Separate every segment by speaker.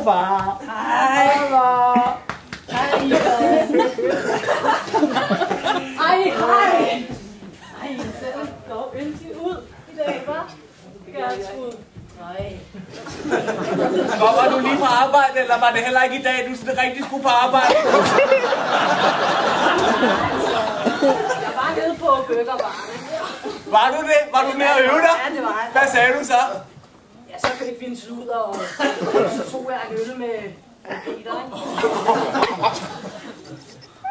Speaker 1: far.
Speaker 2: Hej. Hej, Ivan. Hej. Ej, det går yndigt ud i dag, hva'? Gertrud. Nej.
Speaker 3: Kommer du lige fra arbejde, eller var det heller ikke i dag, du sådan rigtig skulle på arbejde?
Speaker 2: Jeg var nede på burgervarerne.
Speaker 3: Var du det? Var du nede og øve dig?
Speaker 2: Ja, det var jeg.
Speaker 3: Hvad sagde du så?
Speaker 2: Ja, så fik vi en sludder, og så tog jeg en øl med Peter, ikke?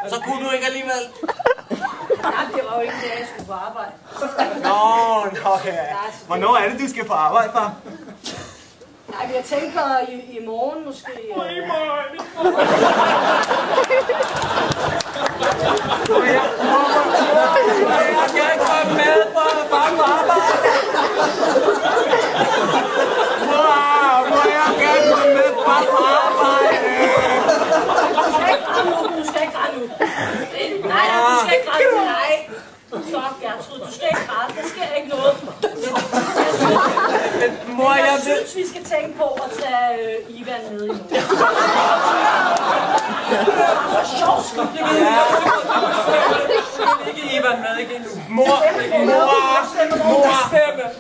Speaker 3: Og så kunne du ikke alligevel?
Speaker 2: Nej, det var jo ikke det, jeg skulle på arbejde.
Speaker 3: Nå, ja. Hvornår er det, du skal på arbejde, far?
Speaker 2: Nej, jeg tænker i morgen måske.
Speaker 3: I morgen. Jeg kan komme med på arbejde. Må jeg gerne komme med på arbejde?
Speaker 2: Du skal ikke græde nu. Nej, du skal ikke græde nu. Nej. Stop, Gertrud. Du skal ikke græde. Der sker ikke noget.
Speaker 3: Mor, jeg
Speaker 2: synes, vi skal tænke på at tage Ivan med i morgen. Hvor sjovt skal det
Speaker 3: ikke Ivan med, ikke endnu. Mor.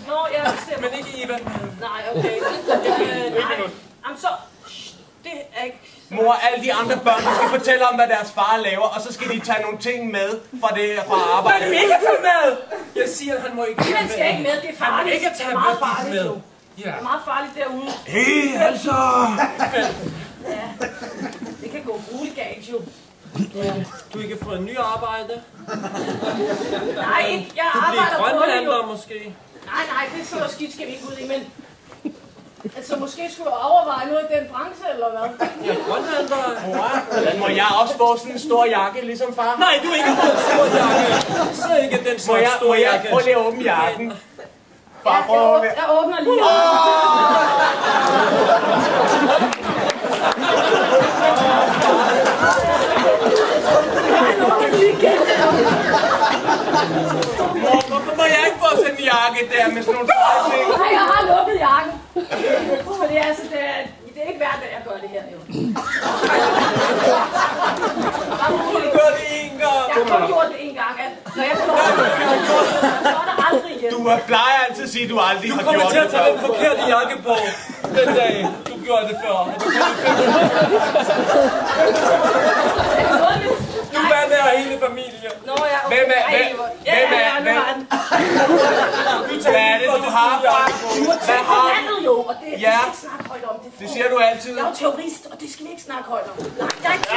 Speaker 2: Nå, jeg bestemmer.
Speaker 3: Men ikke Ivan med.
Speaker 2: Nej, okay. Nej. Jamen så... Det er ikke...
Speaker 3: Mor, alle de andre børn, der skal fortælle om, hvad deres far laver, og så skal de tage nogle ting med fra arbejde.
Speaker 4: Men ikke tage med! Jeg siger, at han må ikke tage med.
Speaker 2: Han skal ikke med, det er farligt.
Speaker 4: Han må ikke tage med.
Speaker 2: Det er meget farligt derude.
Speaker 3: Hey, altså!
Speaker 2: Ja, det kan gå grueligt galt jo.
Speaker 4: Du ikke får en ny arbejde?
Speaker 2: Nej, jeg
Speaker 4: arbejder på det jo. Du bliver grønhandler måske?
Speaker 2: Nej, det er så skidt skal vi ikke ud i, men... Altså, måske skulle jeg overveje noget i den branche, eller hvad?
Speaker 4: Ja, grønhandler.
Speaker 3: Må jeg også få sådan en stor jakke, ligesom far?
Speaker 4: Nej, du ikke får en stor jakke. Så ikke den slags store jakke.
Speaker 3: Prøv lige at åbne jakken.
Speaker 2: Ja, jeg åbner lige.
Speaker 3: Mor, hvorfor må jeg ikke få sådan en jakke der med sådan nogle ting?
Speaker 2: Nej, jeg har lukket jakken. Fordi altså, det er ikke hver dag, jeg gør det her, jo.
Speaker 4: Du har gjort det en gang.
Speaker 2: Jeg har kun gjort det en gang, at når jeg får så er der aldrig igen.
Speaker 3: Du plejer altid at sige, at du aldrig har gjort det.
Speaker 4: Du kommer til at tage den forkerte jakke på den dag, du gjorde det før. Du vandt af hele familien.
Speaker 2: Nå, ja, okay.
Speaker 3: Hvem er det, du har fra?
Speaker 2: Hvad har du? Jo, og det skal vi
Speaker 3: Ja.
Speaker 2: ikke snakke højt om.
Speaker 3: Det siger du altid.
Speaker 2: Jeg er jo terrorist, og det skal vi ikke snakke højt om. Nej, jeg er ikke...